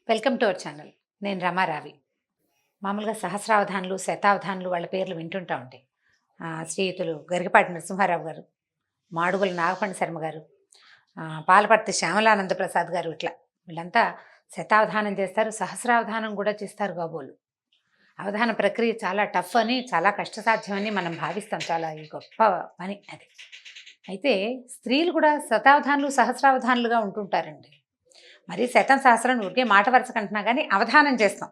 Welcome to our channel. నేను రమా రావి. మామూలుగా సహస్రావధానులు, శతావధానులు వాళ్ళ పేర్లు వింటుంటా ఉంటాయి. శ్రీయుతులు గరికపాటి నరసింహారావు గారు, మాడుగుల నాగపండి శర్మ గారు, పాలపర్తి శ్యామలానంద ప్రసాద్ గారు, ఇట్లా వీళ్ళంతా శతావధానం చేస్తారు, సహస్రావధానం కూడా చేస్తారు కాబోలు. అవధాన ప్రక్రియ చాలా టఫ్ అని, చాలా కష్టసాధ్యమని మనం భావిస్తాం. చాలా ఈ గొప్ప పని అది. అయితే స్త్రీలు కూడా శతావధానులు, సహస్రావధానులుగా ఉంటుంటారండి. మరి శతం సహస్రం ఊరికే మాట వరుసకు అంటున్నా కానీ అవధానం చేస్తాం.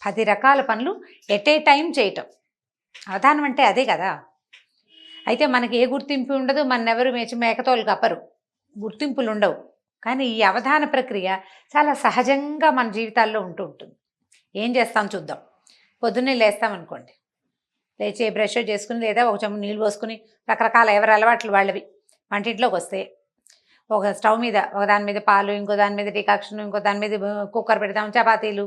10 రకాల పనులు ఎట్ ఏ టైం చేయటం అవధానం అంటే అదే కదా. అయితే మనకి ఏ గుర్తింపు ఉండదు, మనెవరు మేకతోలు కప్పరు, గుర్తింపులు ఉండవు. కానీ ఈ అవధాన ప్రక్రియ చాలా సహజంగా మన జీవితాల్లో ఉంటూ ఉంటుంది. ఏం చేస్తాం చూద్దాం. పొద్దున్నే లేస్తామనుకోండి, లేచి బ్రష్ చేసుకుని లేదా ఒక చెంబు నీళ్ళు పోసుకుని రకరకాల ఎవరి అలవాట్లు వాళ్ళవి వంటింట్లోకి వస్తే, ఒక స్టవ్ మీద ఒక దాని మీద పాలు, ఇంకో దాని మీద డికాక్షన్, ఇంకో దాని మీద కుక్కర్ పెడతాం, చపాతీలు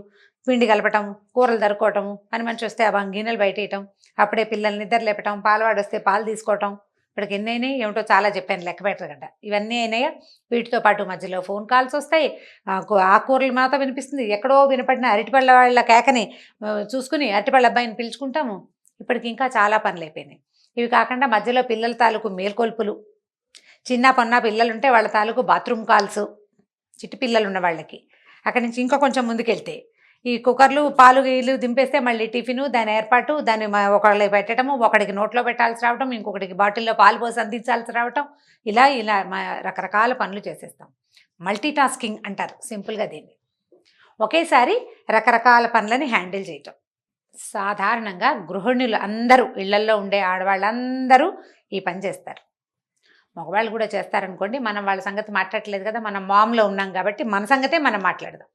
పిండి కలపటం, కూరలు దరుకోవటము, పని మనిషి వస్తే ఆ గిన్నెలు బయట వేయటం, అప్పుడే పిల్లల్ని నిద్ర లేపటం, పాలవాడు వస్తే పాలు తీసుకోవటం. ఇప్పటికి ఎన్ని అయినాయి ఏమిటో చాలా చెప్పాను, లెక్క పెట్టగంట. ఇవన్నీ అయినాయా? వీటితో పాటు మధ్యలో ఫోన్ కాల్స్ వస్తాయి, ఆకుకూరలు మాతో వినిపిస్తుంది, ఎక్కడో వినపడిన అరటిపళ్ళ వాళ్ళ కేకని చూసుకుని అరటిపళ్ళ అబ్బాయిని పిలుచుకుంటాము. ఇప్పటికి ఇంకా చాలా పనులు అయిపోయినాయి. ఇవి కాకుండా మధ్యలో పిల్లల తాలూకు మేల్కొల్పులు, చిన్న పొన్న పిల్లలుంటే వాళ్ళ తాలూకు బాత్రూమ్ కాల్స్, చిట్టి పిల్లలు ఉన్న వాళ్ళకి. అక్కడి నుంచి ఇంకా కొంచెం ముందుకెళ్తే ఈ కుక్కర్లు పాలు గీలు దింపేస్తే మళ్ళీ టిఫిను, దాని ఏర్పాటు, దాన్ని ఒకళ్ళకి పెట్టడము, ఒకడికి నోట్లో పెట్టాల్సి రావటం, ఇంకొకటికి బాటిల్లో పాలు పోసి అందించాల్సి రావటం, ఇలా ఇలా రకరకాల పనులు చేసేస్తాం. మల్టీ టాస్కింగ్ అంటారు సింపుల్గా దీన్ని. ఒకేసారి రకరకాల పనులని హ్యాండిల్ చేయటం. సాధారణంగా గృహిణులు అందరూ, ఇళ్లల్లో ఉండే ఆడవాళ్ళందరూ ఈ పని చేస్తారు. మగవాళ్ళు కూడా చేస్తారనుకోండి, మనం వాళ్ళ సంగతి మాట్లాడలేదు కదా, మనం మామ్లో ఉన్నాం కాబట్టి మన సంగతే మనం మాట్లాడదాం.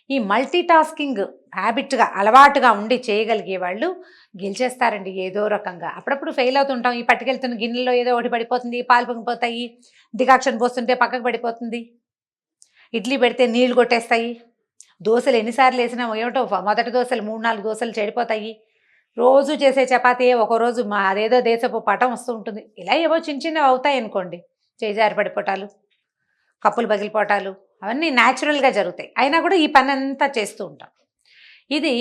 ఈ మల్టీ టాస్కింగ్ హ్యాబిట్గా, అలవాటుగా ఉండి చేయగలిగే వాళ్ళు గెలిచేస్తారండి ఏదో రకంగా. అప్పుడప్పుడు ఫెయిల్ అవుతుంటాం. ఈ పట్టుకెళ్తున్న గిన్నెలో ఏదో ఒకటి పడిపోతుంది, పాలు పొంగిపోతాయి, డికాక్షన్ పోస్తుంటే పక్కకు పడిపోతుంది, ఇడ్లీ పెడితే నీళ్లు కొట్టేస్తాయి, దోశలు ఎన్నిసార్లు వేసినా ఏమిటో మొదటి దోశలు 3-4 దోశలు చెడిపోతాయి, రోజు చేసే చపాతీ ఒకరోజు అదేదో దేశపు పటం వస్తూ ఉంటుంది. ఇలా ఏవో చిన్న చిన్నవి అవుతాయి అనుకోండి, చేజారి పడిపోవటాలు, కప్పులు పగిలిపోవటాలు, అవన్నీ న్యాచురల్గా జరుగుతాయి. అయినా కూడా ఈ పని అంతా చేస్తూ ఉంటాం. ఇది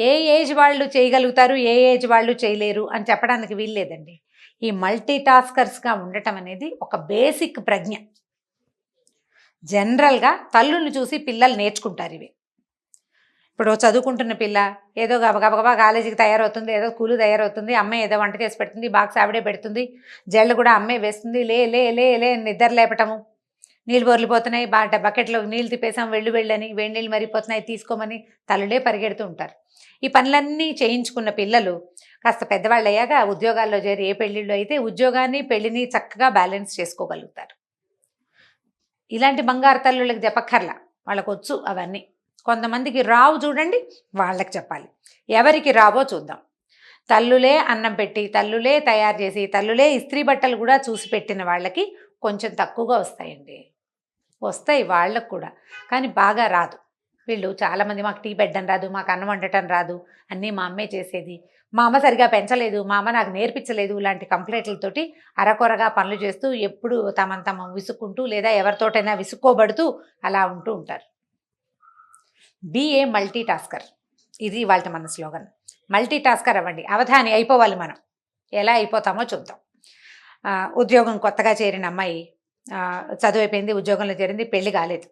ఏ ఏజ్ వాళ్ళు చేయగలుగుతారు, ఏ ఏజ్ వాళ్ళు చేయలేరు అని చెప్పడానికి వీల్లేదండి. ఈ మల్టీ టాస్కర్స్గా ఉండటం అనేది ఒక బేసిక్ ప్రజ్ఞ. జనరల్గా తల్లుల్ని చూసి పిల్లలు నేర్చుకుంటారు ఇవి. ఇప్పుడు చదువుకుంటున్న పిల్ల ఏదో గబగబా కాలేజీకి తయారవుతుంది, ఏదో స్కూలు తయారవుతుంది, అమ్మాయి ఏదో వంట చేసి పెడుతుంది, బాక్స్ ఆవిడే పెడుతుంది, జళ్ళు కూడా అమ్మాయి వేస్తుంది, లే లే లే లే నిద్ర లేపటము, నీళ్ళు బొర్లిపోతున్నాయి, బకెట్లో నీళ్ళు తిప్పేసాం, వెళ్ళని, వేడి నీళ్ళు మరిపోతున్నాయి తీసుకోమని తల్లులే పరిగెడుతూ ఉంటారు. ఈ పనులన్నీ చేయించుకున్న పిల్లలు కాస్త పెద్దవాళ్ళు అయ్యాక ఉద్యోగాల్లో చేరి, ఏ పెళ్ళిళ్ళు అయితే ఉద్యోగాన్ని పెళ్ళిని చక్కగా బ్యాలెన్స్ చేసుకోగలుగుతారు. ఇలాంటి బంగారు తల్లులకు చెప్పక్కర్లా, వాళ్ళకు వచ్చు అవన్నీ. కొంతమందికి రావు చూడండి, వాళ్ళకి చెప్పాలి. ఎవరికి రావో చూద్దాం. తల్లులే అన్నం పెట్టి, తల్లులే తయారు చేసి, తల్లులే ఇస్త్రీ బట్టలు కూడా చూసి పెట్టిన వాళ్ళకి కొంచెం తక్కువగా వస్తాయండి. వస్తాయి వాళ్ళకు కూడా, కానీ బాగా రాదు. వీళ్ళు చాలామంది మాకు టీ పెట్టడం రాదు, మాకు అన్నం వండటం రాదు, అన్నీ మా అమ్మే చేసేది, మా అమ్మ సరిగా పెంచలేదు, మా అమ్మ నాకు నేర్పించలేదు, ఇలాంటి కంప్లైంట్లతోటి అరకొరగా పనులు చేస్తూ ఎప్పుడు తమ విసుక్కుంటూ లేదా ఎవరితోటైనా విసుక్కోబడుతూ అలా ఉంటూ ఉంటారు. బీ ఏ మల్టీ టాస్కర్, ఇది వాళ్ళ మన స్లోగన్. మల్టీ టాస్కర్ అవ్వండి, అవధాని అయిపోవాలి. మనం ఎలా అయిపోతామో చూద్దాం. ఉద్యోగం కొత్తగా చేరిన అమ్మాయి చదువు అయిపోయింది, ఉద్యోగంలో చేరింది, పెళ్ళి కాలేదు,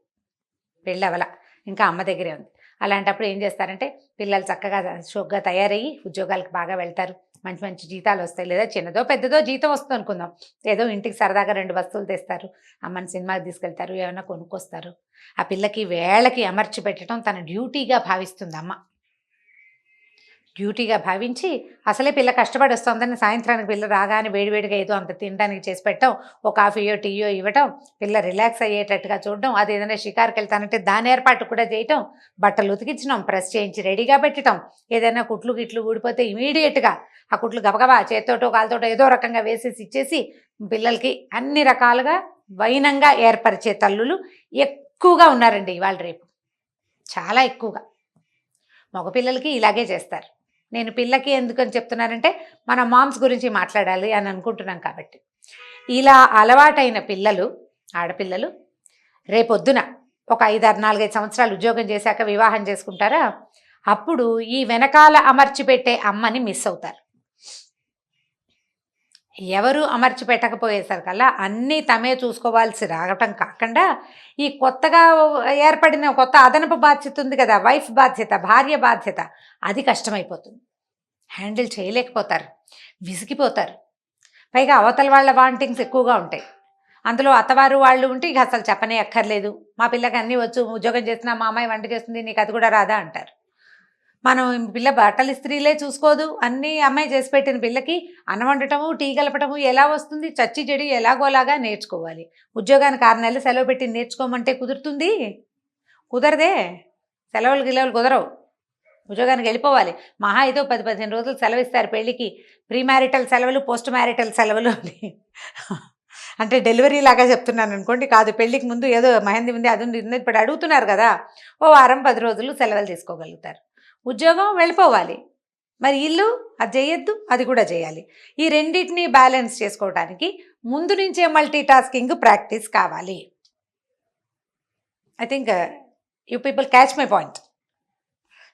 పెళ్ళి అవల, ఇంకా అమ్మ దగ్గరే ఉంది. అలాంటప్పుడు ఏం చేస్తారంటే, పిల్లలు చక్కగా షోక్గా తయారయ్యి ఉద్యోగాలకు బాగా వెళ్తారు, మంచి మంచి జీతాలు వస్తాయి, లేదా చిన్నదో పెద్దదో జీతం వస్తుంది అనుకుందాం, ఏదో ఇంటికి సరదాగా 2 వస్తువులు తెస్తారు, అమ్మని సినిమాకి తీసుకెళ్తారు, ఏమైనా కొనుక్కొస్తారు. ఆ పిల్లకి వేళకి అమర్చి పెట్టడం తన డ్యూటీగా భావిస్తుంది అమ్మ. డ్యూటీగా భావించి అసలే పిల్ల కష్టపడి వస్తుందని సాయంత్రానికి పిల్ల రాగానే వేడివేడిగా ఏదో అంత తినడానికి చేసి పెట్టడం, ఒక కాఫీయో టీయో ఇవ్వటం, పిల్ల రిలాక్స్ అయ్యేటట్టుగా చూడడం, అది ఏదైనా షికారుకి వెళ్తానంటే దాని ఏర్పాటు కూడా చేయటం, బట్టలు ఉతికించడం, ప్రెస్ చేయించి రెడీగా పెట్టడం, ఏదైనా కుట్లు గిట్లు ఊడిపోతే ఇమీడియట్గా ఆ కుట్లు గబగబా చేత్తోటో కాలుతోటో ఏదో రకంగా వేసేసి ఇచ్చేసి పిల్లలకి అన్ని రకాలుగా వైనంగా ఏర్పరిచే తల్లులు ఎక్కువగా ఉన్నారండి ఇవాళ రేపు, చాలా ఎక్కువగా. మగపిల్లలకి ఇలాగే చేస్తారు. నేను పిల్లకి ఎందుకని చెప్తున్నానంటే, మన మామ్స్ గురించి మాట్లాడాలి అని అనుకుంటున్నాం కాబట్టి. ఇలా అలవాటైన పిల్లలు, ఆడపిల్లలు రేపొద్దున ఒక 4-5 సంవత్సరాలు ఉద్యోగం చేశాక వివాహం చేసుకుంటారా, అప్పుడు ఈ వెనకాల అమర్చి పెట్టే అమ్మని మిస్ అవుతారు. ఎవరు అమర్చి పెట్టకపోయేసరికల్లా అన్నీ తమే చూసుకోవాల్సి రావటం కాకుండా, ఈ కొత్తగా ఏర్పడిన కొత్త అదనపు బాధ్యత ఉంది కదా, వైఫ్ బాధ్యత, భార్య బాధ్యత, అది కష్టమైపోతుంది. హ్యాండిల్ చేయలేకపోతారు, విసిగిపోతారు. పైగా అవతల వాళ్ళ వాంటింగ్స్ ఎక్కువగా ఉంటాయి. అందులో అత్తవారు వాళ్ళు ఉంటే ఇక అసలు చెప్పనే అక్కర్లేదు. మా పిల్లకి అన్నీ వచ్చు, ఉద్యోగం చేసినా మా అమ్మాయి వంట చేస్తుంది, నీకు అది కూడా రాదా అంటారు. మనం పిల్ల బట్టలు ఇస్త్రీలే చూసుకోదు, అన్నీ అమ్మాయి చేసి పెట్టిన పిల్లకి అన్నం వండటము, టీ కలపటము ఎలా వస్తుంది? చచ్చి చెడి ఎలాగోలాగా నేర్చుకోవాలి. ఉద్యోగానికి 6 నెలలు సెలవు పెట్టి నేర్చుకోమంటే కుదురుతుంది? కుదరదే. సెలవులు గిలవులు కుదరవు. ఉద్యోగానికి వెళ్ళిపోవాలి. మహా అయితే 10-15 రోజులు సెలవు ఇస్తారు పెళ్ళికి. ప్రీ మ్యారిటల్ సెలవులు, పోస్ట్ మ్యారిటల్ సెలవులు అని. అంటే డెలివరీ లాగా చెప్తున్నాను అనుకోండి, కాదు, పెళ్ళికి ముందు ఏదో మెహందీ ఉంది, అది ఉంది, ఇప్పుడు అడుగుతున్నారు కదా, ఓ వారం 10 రోజులు సెలవులు తీసుకోగలుగుతారు. ఉద్యోగం వెళ్ళిపోవాలి, మరి ఇల్లు అది చేయొద్దు, అది కూడా చేయాలి. ఈ రెండింటినీ బ్యాలెన్స్ చేసుకోవడానికి ముందు నుంచే మల్టీ టాస్కింగ్ ప్రాక్టీస్ కావాలి. I think you people catch my point.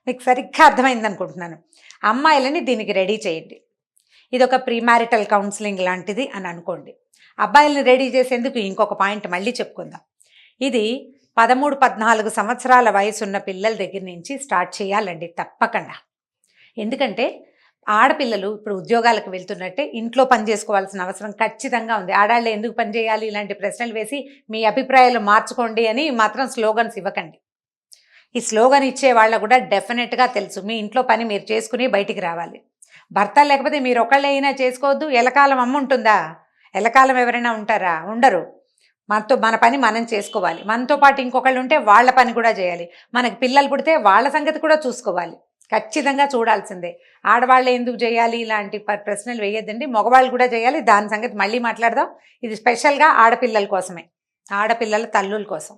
మీకు సరిగ్గా అర్థమైంది అనుకుంటున్నాను. అమ్మాయిలని దీనికి రెడీ చేయండి. ఇది ఒక ప్రీ మ్యారిటల్ కౌన్సిలింగ్ లాంటిది అని అనుకోండి. అబ్బాయిల్ని రెడీ చేసేందుకు ఇంకొక పాయింట్ మళ్ళీ చెప్పుకుందాం. ఇది 13-14 సంవత్సరాల వయసున్న పిల్లల దగ్గర నుంచి స్టార్ట్ చేయాలండి తప్పకుండా. ఎందుకంటే ఆడపిల్లలు ఇప్పుడు ఉద్యోగాలకు వెళ్తున్నట్టే ఇంట్లో పని చేసుకోవాల్సిన అవసరం ఖచ్చితంగా ఉంది. ఆడాళ్ళు ఎందుకు పని చేయాలి ఇలాంటి ప్రశ్నలు వేసి మీ అభిప్రాయాలు మార్చుకోండి అని మాత్రం స్లోగన్స్ ఇవ్వకండి. ఈ స్లోగన్ ఇచ్చే వాళ్ళకు కూడా డెఫినెట్గా తెలుసు మీ ఇంట్లో పని మీరు చేసుకుని బయటికి రావాలి. భర్త లేకపోతే మీరు ఒకళ్ళే అయినా చేసుకోవద్దు. ఎలకాలం అమ్మ ఉంటుందా? ఎలకాలం ఎవరైనా ఉంటారా? ఉండరు. మన పని మనం చేసుకోవాలి. మనతో పాటు ఇంకొకళ్ళు ఉంటే వాళ్ళ పని కూడా చేయాలి. మనకి పిల్లలు పుడితే వాళ్ళ సంగతి కూడా చూసుకోవాలి. ఖచ్చితంగా చూడాల్సిందే. ఆడవాళ్ళు ఎందుకు చేయాలి ఇలాంటి ప్రశ్నలు వేయద్దండి, మగవాళ్ళు కూడా చేయాలి. దాని సంగతి మళ్ళీ మాట్లాడదాం. ఇది స్పెషల్గా ఆడపిల్లల కోసమే, ఆడపిల్లల తల్లుల కోసం.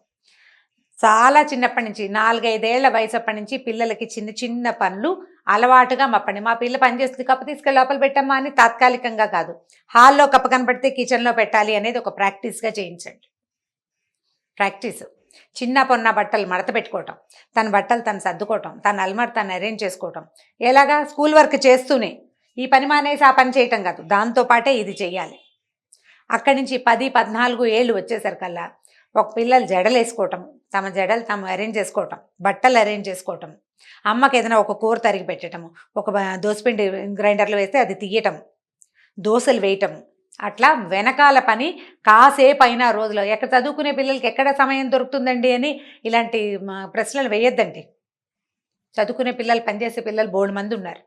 చాలా చిన్నప్పటి నుంచి 4-5 ఏళ్ల వయసు అప్పటి నుంచి పిల్లలకి చిన్న చిన్న పనులు అలవాటుగా మప్పండి. మా పిల్ల పని చేస్తుంది, కప్పు తీసుకెళ్ళి లోపల పెట్టమ్మా అని తాత్కాలికంగా కాదు, హాల్లో కప్పు కనపడితే కిచెన్లో పెట్టాలి అనేది ఒక ప్రాక్టీస్గా చేయించండి. ప్రాక్టీస్. చిన్న పొన్న బట్టలు మడత పెట్టుకోవటం, తన బట్టలు తను సర్దుకోవటం, తన అల్మార్ తను అరేంజ్ చేసుకోవటం. ఎలాగా? స్కూల్ వర్క్ చేస్తూనే. ఈ పని మానేసి ఆ పని చేయటం కాదు, దాంతోపాటే ఇది చెయ్యాలి. అక్కడి నుంచి 10-14 ఏళ్ళు వచ్చేసరికల్లా ఒక పిల్లలు జడలు వేసుకోవటం, తమ జడలు తాము అరేంజ్ చేసుకోవటం, బట్టలు అరేంజ్ చేసుకోవటం, అమ్మకి ఏదైనా ఒక కూర తరిగి పెట్టడము, ఒక దోసపిండి గ్రైండర్లో వేస్తే అది తీయటం, దోశలు వేయటం, అట్లా వెనకాల పని కాసేపు అయినా రోజులో. ఎక్కడ చదువుకునే పిల్లలకి ఎక్కడ సమయం దొరుకుతుందండి అని ఇలాంటి ప్రశ్నలు వేయొద్దండి. చదువుకునే పిల్లలు, పనిచేసే పిల్లలు బోల్డ్ మంది ఉన్నారు.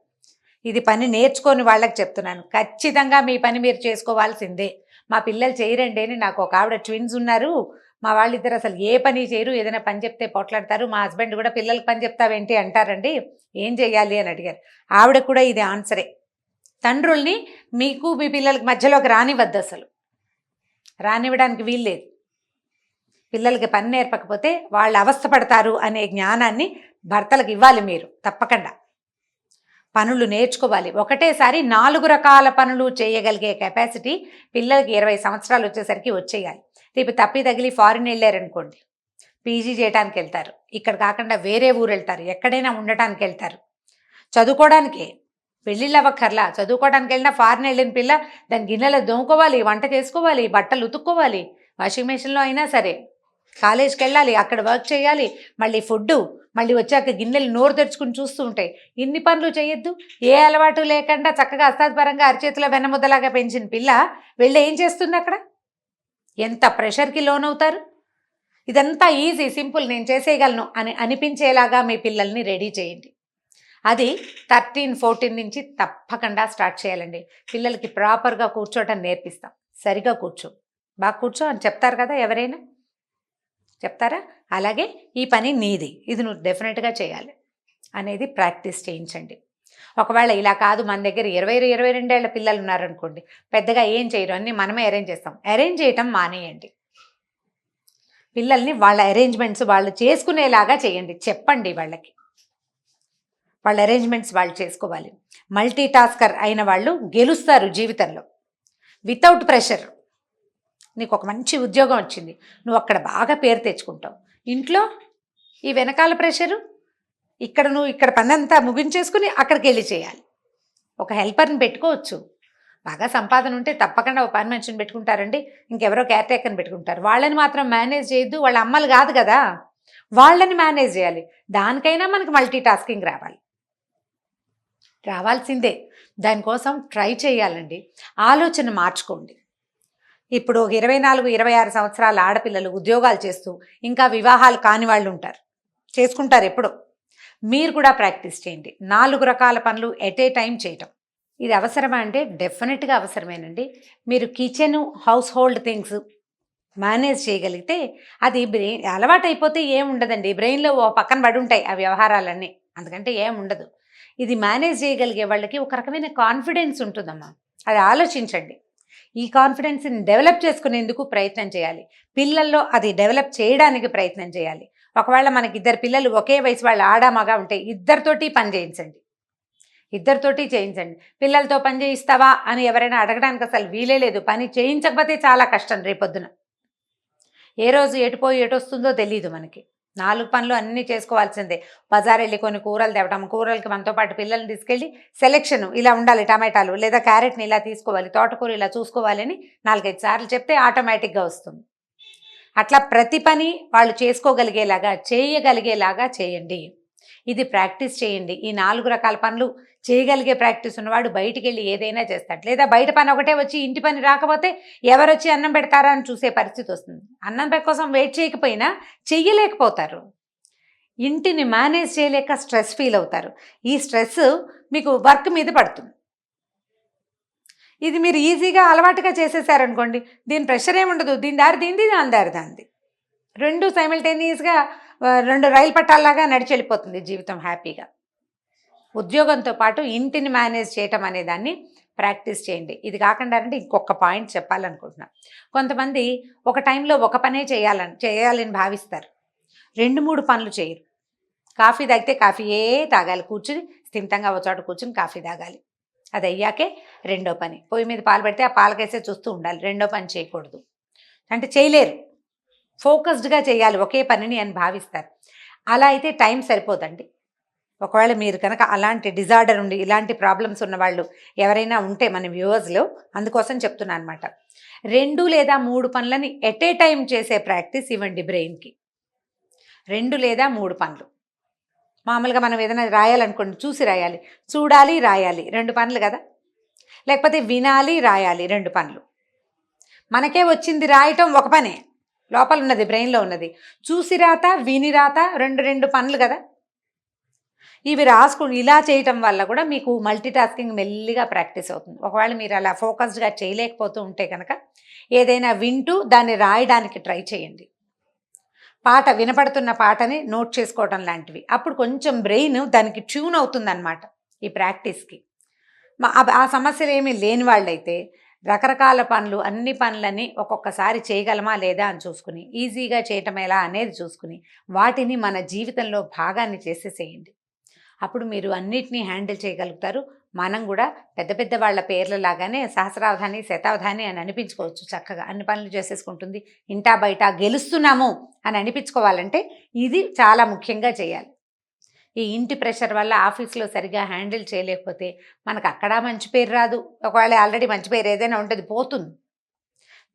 ఇది పని నేర్చుకొని వాళ్ళకి చెప్తున్నాను. ఖచ్చితంగా మీ పని మీరు చేసుకోవాల్సిందే. మా పిల్లలు చేయరండి అని నాకు ఒక ఆవిడ ట్విన్స్ ఉన్నారు, మా వాళ్ళిద్దరు అసలు ఏ పని చేయరు, ఏదైనా పని చెప్తే పోట్లాడతారు. మా హస్బెండ్ కూడా పిల్లలకి పని చెప్తావేంటి అంటారండి, ఏం చెయ్యాలి అని అడిగారు. ఆవిడ కూడా ఇది ఆన్సరే. తండ్రుల్ని మీకు మీ పిల్లలకి మధ్యలోకి రానివద్దు, అసలు రానివ్వడానికి వీల్లేదు. పిల్లలకి పని నేర్పకపోతే వాళ్ళు అవస్థపడతారు అనే జ్ఞానాన్ని భర్తలకు ఇవ్వాలి మీరు తప్పకుండా. పనులు నేర్చుకోవాలి. ఒకటేసారి 4 రకాల పనులు చేయగలిగే కెపాసిటీ పిల్లలకి 20 సంవత్సరాలు వచ్చేసరికి వచ్చేయాలి. రేపు తప్పి తగిలి ఫారిన్ వెళ్ళారనుకోండి, పీజీ చేయడానికి వెళ్తారు, ఇక్కడ కాకుండా వేరే ఊరు వెళ్తారు, ఎక్కడైనా ఉండటానికి వెళ్తారు, చదువుకోవడానికే. పెళ్ళిళ్ళు అవ్వక్కర్లా, చదువుకోవడానికి వెళ్ళినా ఫారిన్ వెళ్ళిన పిల్ల దాని గిన్నెలు దోముకోవాలి, వంట చేసుకోవాలి, బట్టలు ఉతుక్కోవాలి, వాషింగ్ మెషిన్లో అయినా సరే, కాలేజ్కి వెళ్ళాలి, అక్కడ వర్క్ చేయాలి, మళ్ళీ ఫుడ్డు, మళ్ళీ వచ్చాక గిన్నెలు నోరు తెరుచుకుని చూస్తూ ఉంటాయి. ఇన్ని పనులు చేయొద్దు. ఏ అలవాటు లేకుండా చక్కగా అస్తాద్పరంగా అరిచేతిలో వెన్నముద్దలాగా పెంచిన పిల్ల వెళ్ళి ఏం చేస్తుంది అక్కడ? ఎంత ప్రెషర్కి లోనవుతారు. ఇదంతా ఈజీ, సింపుల్, నేను చేసేయగలను అని అనిపించేలాగా మీ పిల్లల్ని రెడీ చేయండి. అది 13-14 నుంచి తప్పకుండా స్టార్ట్ చేయాలండి. పిల్లలకి ప్రాపర్గా కూర్చోవటం నేర్పిస్తాం. సరిగా కూర్చో, బాగా కూర్చో అని చెప్తారు కదా, ఎవరైనా చెప్తారా? అలాగే ఈ పని నీది, ఇది నువ్వు డెఫినెట్గా చేయాలి అనేది ప్రాక్టీస్ చేయించండి. ఒకవేళ ఇలా కాదు, మన దగ్గర 20-22 ఏళ్ల పిల్లలు ఉన్నారనుకోండి, పెద్దగా ఏం చేయరు, అన్నీ మనమే అరేంజ్ చేస్తాం. అరేంజ్ చేయటం మానేయండి. పిల్లల్ని వాళ్ళ అరేంజ్మెంట్స్ వాళ్ళు చేసుకునేలాగా చేయండి. చెప్పండి వాళ్ళకి, వాళ్ళ అరేంజ్మెంట్స్ వాళ్ళు చేసుకోవాలి. మల్టీ టాస్కర్ అయిన వాళ్ళు గెలుస్తారు జీవితంలో, వితౌట్ ప్రెషర్. నీకు ఒక మంచి ఉద్యోగం వచ్చింది, నువ్వు అక్కడ బాగా పేరు తెచ్చుకుంటావు. ఇంట్లో ఈ వెనకాల ప్రెషరు, నువ్వు ఇక్కడ పనంతా ముగించేసుకుని అక్కడికి వెళ్ళి చేయాలి. ఒక హెల్పర్ని పెట్టుకోవచ్చు. బాగా సంపాదన ఉంటే తప్పకుండా ఒక పని మనిషిని పెట్టుకుంటారండి, ఇంకెవరో కేర్ టేకర్ని పెట్టుకుంటారు. వాళ్ళని మాత్రం మేనేజ్ చేయొద్దు, వాళ్ళ అమ్మలు కాదు కదా, వాళ్ళని మేనేజ్ చేయాలి. దానికైనా మనకు మల్టీ టాస్కింగ్ రావాల్సిందే. దానికోసం ట్రై చేయాలండి. ఆలోచన మార్చుకోండి. ఇప్పుడు 24, 26 సంవత్సరాల ఆడపిల్లలు ఉద్యోగాలు చేస్తూ ఇంకా వివాహాలు కాని వాళ్ళు ఉంటారు, చేసుకుంటారు ఎప్పుడో. మీరు కూడా ప్రాక్టీస్ చేయండి 4 రకాల పనులు ఎట్ ఏ టైం చేయటం. ఇది అవసరమా అంటే డెఫినెట్గా అవసరమేనండి. మీరు kitchen, house hold things manage చేయగలిగితే అది బ్రెయిన్ అలవాటు అయిపోతే ఏముండదండి. బ్రెయిన్లో ఓ పక్కన పడి ఉంటాయి ఆ వ్యవహారాలన్నీ, అందుకంటే ఏముండదు. ఇది మేనేజ్ చేయగలిగే వాళ్ళకి ఒక రకమైన కాన్ఫిడెన్స్ ఉంటుందమ్మా. అది ఆలోచించండి. ఈ కాన్ఫిడెన్స్ని డెవలప్ చేసుకునేందుకు ప్రయత్నం చేయాలి. పిల్లల్లో అది డెవలప్ చేయడానికి ప్రయత్నం చేయాలి. ఒకవేళ మనకి 2 పిల్లలు ఒకే వయసు వాళ్ళు ఆడ మగ ఉంటే ఇద్దరితోటి పని చేయించండి. పిల్లలతో పని చేయిస్తావా అని ఎవరైనా అడగడానికి అసలు వీలే లేదు. పని చేయించకపోతే చాలా కష్టం రేపొద్దున. ఏ రోజు ఎటుపోయి ఎటొస్తుందో తెలియదు మనకి. 4 పనులు అన్నీ చేసుకోవాల్సిందే. బజార్ వెళ్ళి కొన్ని కూరలు తేవడం, కూరలకి మనతో పాటు పిల్లల్ని తీసుకెళ్ళి సెలెక్షన్ ఇలా ఉండాలి, టమాటాలు లేదా క్యారెట్ని ఇలా తీసుకోవాలి, తోటకూర ఇలా చూసుకోవాలని 4-5 సార్లు చెప్తే ఆటోమేటిక్గా వస్తుంది. అట్లా ప్రతి పని వాళ్ళు చేసుకోగలిగేలాగా చేయగలిగేలాగా చేయండి. ఇది ప్రాక్టీస్ చేయండి. ఈ 4 రకాల పనులు చేయగలిగే ప్రాక్టీస్ ఉన్నవాడు బయటికి వెళ్ళి ఏదైనా చేస్తాడు. లేదా బయట పని ఒకటే వచ్చి ఇంటి పని రాకపోతే ఎవరొచ్చి అన్నం పెడతారా అని చూసే పరిస్థితి వస్తుంది. అన్నం కోసం వెయిట్ చేయకపోయినా చెయ్యలేకపోతారు. ఇంటిని మేనేజ్ చేయలేక స్ట్రెస్ ఫీల్ అవుతారు. ఈ స్ట్రెస్ మీకు వర్క్ మీద పడుతుంది. ఇది మీరు ఈజీగా అలవాటుగా చేసేసారనుకోండి, దీని ప్రెషర్ ఏముండదు. దీని దారి దీంది, దాని దారి దాంది. 2 సైమిల్టేనియస్గా 2 రైలు పట్టాల్లాగా నడిచి వెళ్ళిపోతుంది జీవితం హ్యాపీగా. ఉద్యోగంతో పాటు ఇంటిని మేనేజ్ చేయటం అనే దాన్ని ప్రాక్టీస్ చేయండి. ఇది కాకుండా అంటే ఇంకొక పాయింట్ చెప్పాలనుకుంటున్నా. కొంతమంది ఒక టైంలో ఒక పనే చేయాలని భావిస్తారు. 2-3 పనులు చేయరు. కాఫీ తాగితే కాఫీయే తాగాలి, కూర్చుని స్థిమితంగా ఒక చోట కూర్చుని కాఫీ తాగాలి. అది అయ్యాకే రెండో పని. పొయ్యి మీద పాలు పెడితే ఆ పాలకేసే చూస్తూ ఉండాలి, రెండో పని చేయకూడదు. అంటే చేయలేరు, ఫోకస్డ్గా చేయాలి ఒకే పనిని అని భావిస్తారు. అలా అయితే టైం సరిపోదండి. ఒకవేళ మీరు కనుక అలాంటి డిజార్డర్ ఉండి ఇలాంటి ప్రాబ్లమ్స్ ఉన్నవాళ్ళు ఎవరైనా ఉంటే మన వ్యూవర్స్లో, అందుకోసం చెప్తున్నా అనమాట. 2 లేదా 3 పనులని ఎట్ ఏ టైం చేసే ప్రాక్టీస్ ఇవ్వండి బ్రెయిన్కి. 2 లేదా 3 పనులు. మామూలుగా మనం ఏదైనా రాయాలనుకోండి, చూసి రాయాలి, చూడాలి, రాయాలి, 2 పనులు కదా. లేకపోతే వినాలి, రాయాలి, 2 పనులు. మనకే వచ్చింది రాయటం ఒక పనే, లోపల ఉన్నది బ్రెయిన్లో ఉన్నది. చూసి రాత, విని రాత, 2 పనులు కదా. ఇవి రాసుకుని ఇలా చేయటం వల్ల కూడా మీకు మల్టీ టాస్కింగ్ మెల్లిగా ప్రాక్టీస్ అవుతుంది. ఒకవేళ మీరు అలా ఫోకస్డ్గా చేయలేకపోతూ ఉంటే కనుక ఏదైనా వింటూ దాన్ని రాయడానికి ట్రై చేయండి. పాట వినపడుతున్న పాటని నోట్ చేసుకోవడం లాంటివి. అప్పుడు కొంచెం బ్రెయిన్ దానికి ట్యూన్ అవుతుందన్నమాట ఈ ప్రాక్టీస్కి. ఆ సమస్యలు ఏమీ లేని వాళ్ళైతే రకరకాల పనులు, అన్ని పనులని ఒక్కొక్కసారి చేయగలమా లేదా అని చూసుకుని, ఈజీగా చేయటం ఎలా అనేది చూసుకుని వాటిని మన జీవితంలో భాగాన్ని చేసేసేయండి. అప్పుడు మీరు అన్నిటినీ హ్యాండిల్ చేయగలుగుతారు. మనం కూడా పెద్ద పెద్ద వాళ్ళ పేర్ల లాగానే సహస్రావధాని, శతావధాని అని అనిపించుకోవచ్చు. చక్కగా అన్ని పనులు చేసేసుకుంటుంది, ఇంటా బయట గెలుస్తున్నాము అని అనిపించుకోవాలంటే ఇది చాలా ముఖ్యంగా చేయాలి. ఈ ఇంటి ప్రెషర్ వల్ల ఆఫీస్లో సరిగా హ్యాండిల్ చేయలేకపోతే మనకు అక్కడ మంచి పేరు రాదు. ఒకవేళ ఆల్రెడీ మంచి పేరు ఏదైనా ఉంటుంది, పోతుంది.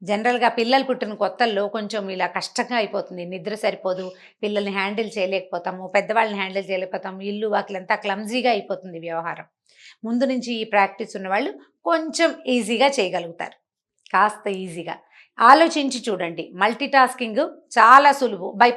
జనరల్గా పిల్లలు పుట్టిన కొత్తల్లో కొంచెం ఇలా కష్టంగా అయిపోతుంది. నిద్ర సరిపోదు, పిల్లల్ని హ్యాండిల్ చేయలేకపోతాము, పెద్దవాళ్ళని హ్యాండిల్ చేయలేకపోతాము, ఇల్లు వాకిలంతా క్లమ్జీగా అయిపోతుంది వ్యవహారం. ముందు నుంచి ఈ ప్రాక్టీస్ ఉన్నవాళ్ళు కొంచెం ఈజీగా చేయగలుగుతారు, కాస్త ఈజీగా. ఆలోచించి చూడండి, మల్టీ టాస్కింగ్ చాలా సులువు బై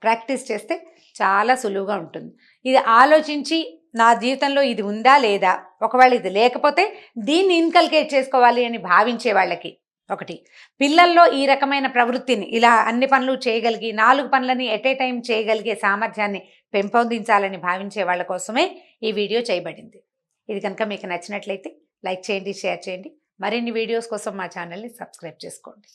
ప్రాక్టీస్ చేస్తే చాలా సులువుగా ఉంటుంది. ఇది ఆలోచించి నా జీవితంలో ఇది ఉందా లేదా, ఒకవేళ ఇది లేకపోతే దీన్ని ఇన్కల్కేట్ చేసుకోవాలి అని భావించే వాళ్ళకి ఒకటి. పిల్లల్లో ఈ రకమైన ప్రవృత్తిని ఇలా అన్ని పనులు చేయగలిగి 4 పనులని ఎట్ ఏ టైం చేయగలిగే సామర్థ్యాన్ని పెంపొందించాలని భావించే వాళ్ళ కోసమే ఈ వీడియో చేయబడింది. ఇది కనుక మీకు నచ్చినట్లయితే లైక్ చేయండి, షేర్ చేయండి. మరిన్ని వీడియోస్ కోసం మా ఛానల్ని సబ్స్క్రైబ్ చేసుకోండి.